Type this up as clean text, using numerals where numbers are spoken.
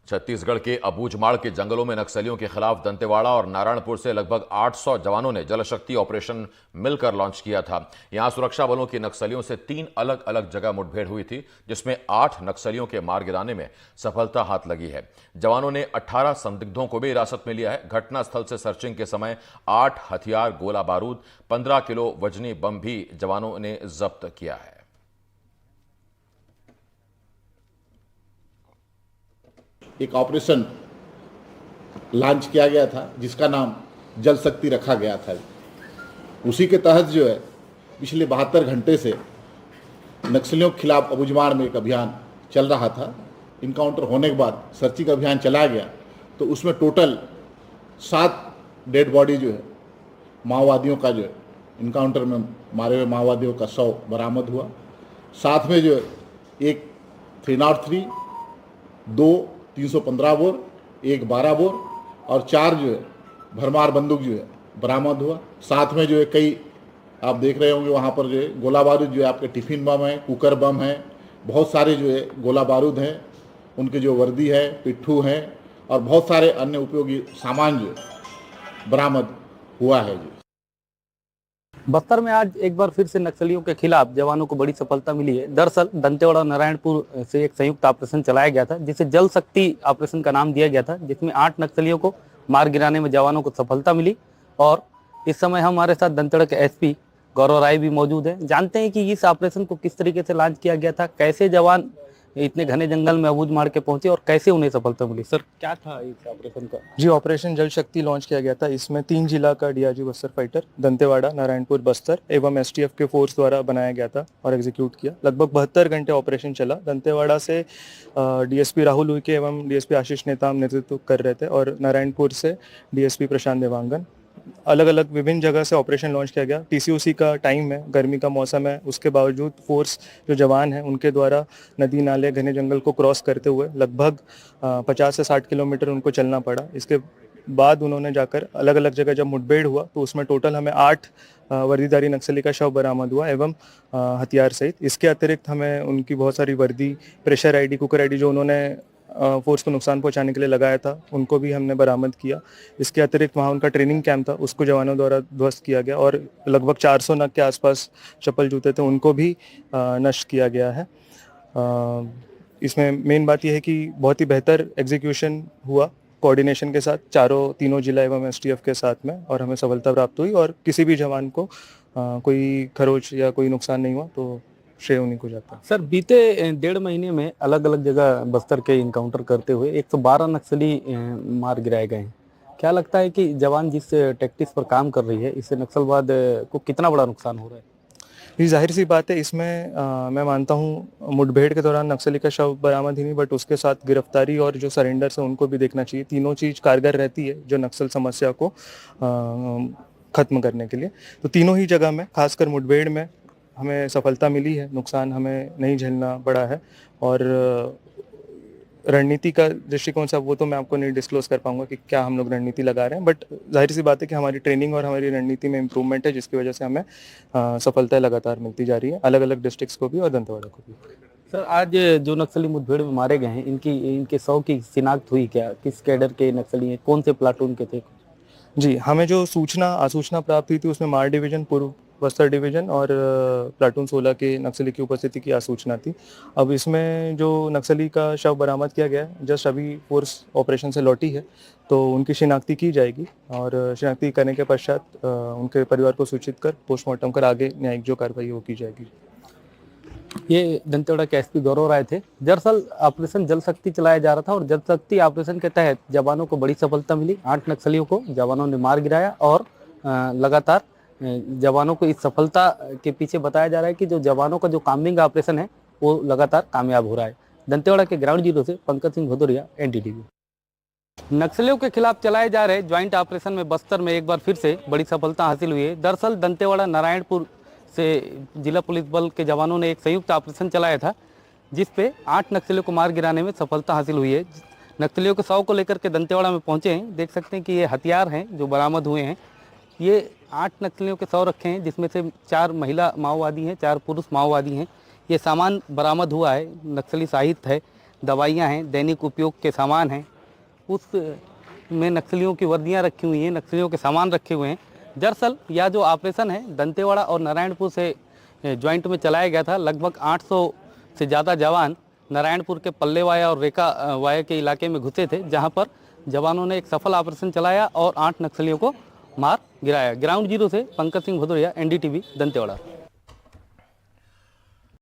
छत्तीसगढ़ के अबूझमाड़ के जंगलों में नक्सलियों के खिलाफ दंतेवाड़ा और नारायणपुर से लगभग 800 जवानों ने जलशक्ति ऑपरेशन मिलकर लॉन्च किया था। यहां सुरक्षा बलों की नक्सलियों से 3 अलग अलग जगह मुठभेड़ हुई थी, जिसमें 8 नक्सलियों के मार गिराने में सफलता हाथ लगी है। जवानों ने 18 संदिग्धों को भी हिरासत में लिया है। घटनास्थल से सर्चिंग के समय 8 हथियार, गोला बारूद, 15 किलो वजनी बम भी जवानों ने जब्त किया है। एक ऑपरेशन लॉन्च किया गया था जिसका नाम जल शक्ति रखा गया था। उसी के तहत जो है पिछले 72 घंटे से नक्सलियों के खिलाफ अबूझमाड़ में एक अभियान चल रहा था। इनकाउंटर होने के बाद सर्चिंग अभियान चलाया गया तो उसमें टोटल 7 डेड बॉडी जो है माओवादियों का जो है इनकाउंटर में मारे हुए माओवादियों का 100 बरामद हुआ। साथ में जो है एक 303, 2 315 बोर, एक 12 बोर और 4 जो है भरमार बंदूक जो है बरामद हुआ। साथ में जो है कई आप देख रहे होंगे वहाँ पर जो है गोला बारूद जो है आपके टिफिन बम है, कुकर बम है, बहुत सारे जो है गोला बारूद हैं, उनके जो वर्दी है, पिट्ठू हैं और बहुत सारे अन्य उपयोगी सामान जो बरामद हुआ है। बस्तर में आज एक बार फिर से नक्सलियों के खिलाफ जवानों को बड़ी सफलता मिली है। दरअसल दंतेवाड़ा नारायणपुर से एक संयुक्त ऑपरेशन चलाया गया था जिसे जल शक्ति ऑपरेशन का नाम दिया गया था, जिसमें 8 नक्सलियों को मार गिराने में जवानों को सफलता मिली। और इस समय हमारे साथ दंतेवाड़ा के एसपी गौरव राय भी मौजूद हैं। जानते हैं कि इस ऑपरेशन को किस तरीके से लॉन्च किया गया था, कैसे जवान इतने घने जंगल में अबूझमाड़ के पहुंचे और कैसे उन्हें सफलता मिली। सर क्या था इस ऑपरेशन का? जी, ऑपरेशन जल शक्ति लॉन्च किया गया था। इसमें 3 जिला का डीआरजी बस्तर फाइटर दंतेवाड़ा, नारायणपुर, बस्तर एवं एसटीएफ के फोर्स द्वारा बनाया गया था और एग्जीक्यूट किया। लगभग 72 घंटे ऑपरेशन चला। दंतेवाड़ा से डीएसपी राहुल उइके एवं डीएसपी आशीष नेताम नेतृत्व कर रहे थे और नारायणपुर से डीएसपी प्रशांत देवांगन। अलग अलग विभिन्न जगह से ऑपरेशन लॉन्च किया गया। टीसीओसी का टाइम है, गर्मी का मौसम है, उसके बावजूद फोर्स जो जवान हैं उनके द्वारा नदी नाले घने जंगल को क्रॉस करते हुए लगभग 50 से 60 किलोमीटर उनको चलना पड़ा। इसके बाद उन्होंने जाकर अलग अलग जगह जब मुठभेड़ हुआ तो उसमें टोटल हमें 8 वर्दीधारी नक्सली का शव बरामद हुआ एवं हथियार सहित। इसके अतिरिक्त हमें उनकी बहुत सारी वर्दी, प्रेशर आईडी, कुकर आईडी जो उन्होंने फोर्स को नुकसान पहुंचाने के लिए लगाया था उनको भी हमने बरामद किया। इसके अतिरिक्त वहाँ उनका ट्रेनिंग कैंप था, उसको जवानों द्वारा ध्वस्त किया गया और लगभग 400 नग के आसपास चप्पल जूते थे, उनको भी नष्ट किया गया है। इसमें मेन बात यह है कि बहुत ही बेहतर एग्जीक्यूशन हुआ कोऑर्डिनेशन के साथ तीनों जिला एवं एसटीएफ के साथ में, और हमें सफलता प्राप्त हुई और किसी भी जवान को कोई खरोच या कोई नुकसान नहीं हुआ, तो श्रेय उन्हीं को जाता है। सर बीते 1.5 महीने में अलग अलग जगह बस्तर के इनकाउंटर करते हुए 112 नक्सली मार गिराए गए हैं। क्या लगता है कि जवान जिस टैक्टिक्स पर काम कर रही है इससे नक्सलवाद को कितना बड़ा नुकसान हो रहा है? ये जाहिर सी बात है। इसमें मैं मानता हूँ मुठभेड़ के दौरान नक्सली का शव बरामद ही नहीं बट उसके साथ गिरफ्तारी और जो सरेंडर से उनको भी देखना चाहिए। तीनों चीज़ कारगर रहती है जो नक्सल समस्या को खत्म करने के लिए। तो तीनों ही जगह में खासकर मुठभेड़ में हमें सफलता मिली है, नुकसान हमें नहीं झेलना पड़ा है। और रणनीति का दृष्टिकोण से वो तो मैं आपको नहीं डिस्क्लोज कर पाऊंगा कि क्या हम लोग रणनीति लगा रहे हैं, बट जाहिर सी बात है कि हमारी ट्रेनिंग और हमारी रणनीति में इम्प्रूवमेंट है जिसकी वजह से हमें सफलताएं लगातार मिलती जा रही है, अलग अलग डिस्ट्रिक्ट्स को भी और दंतेवाड़ा को भी। सर आज जो नक्सली मुठभेड़ में मारे गए हैं इनके 100 की शिनाख्त हुई क्या? किस कैडर के नक्सली हैं, कौन से प्लाटून के थे? जी, हमें जो आसूचना प्राप्त हुई थी उसमें मार डिवीजन, पूर्व बस्तर डिवीजन और प्लाटून 16 के नक्सली की उपस्थिति की आसूचना थी। अब इसमें जो नक्सली का शव बरामद किया गया है, जस्ट अभी फोर्स ऑपरेशन से लौटी है, तो उनकी शिनाख्ती की जाएगी और शिनाख्ती करने के पश्चात उनके परिवार को सूचित कर पोस्टमार्टम कर आगे न्यायिक जो कार्रवाई वो की जाएगी। ये दंतेवाड़ा के एसपी गौरव राय थे। दरअसल ऑपरेशन जल शक्ति चलाया जा रहा था और जल शक्ति ऑपरेशन के तहत जवानों को बड़ी सफलता मिली। 8 नक्सलियों को जवानों ने मार गिराया और लगातार जवानों को इस सफलता के पीछे बताया जा रहा है कि जो जवानों का जो काम्बिंग ऑपरेशन है वो लगातार कामयाब हो रहा है। दंतेवाड़ा के ग्राउंड जीरो से पंकज सिंह भदौरिया, एनडीटीवी। नक्सलियों के खिलाफ चलाए जा रहे ज्वाइंट ऑपरेशन में बस्तर में एक बार फिर से बड़ी सफलता हासिल हुई है। दरअसल दंतेवाड़ा नारायणपुर से जिला पुलिस बल के जवानों ने एक संयुक्त ऑपरेशन चलाया था जिसपे 8 नक्सलियों को मार गिराने में सफलता हासिल हुई है। नक्सलियों के 100 को लेकर के दंतेवाड़ा में पहुंचे हैं। देख सकते हैं कि ये हथियार हैं जो बरामद हुए हैं। ये 8 नक्सलियों के 100 रखे हैं जिसमें से 4 महिला माओवादी हैं, 4 पुरुष माओवादी हैं। ये सामान बरामद हुआ है, नक्सली साहित्य है। दवाइयाँ हैं, दैनिक उपयोग के सामान हैं, उस में नक्सलियों की वर्दियाँ रखी हुई हैं, नक्सलियों के सामान रखे हुए हैं। दरअसल यह जो ऑपरेशन है दंतेवाड़ा और नारायणपुर से ज्वाइंट में चलाया गया था। लगभग 800 से ज़्यादा जवान नारायणपुर के पल्लेवाया और रेखा वाया के इलाके में घुसे थे, जहां पर जवानों ने एक सफल ऑपरेशन चलाया और 8 नक्सलियों को मार गिराया। ग्राउंड जीरो से पंकज सिंह भदौरिया, NDTV, दंतेवाड़ा।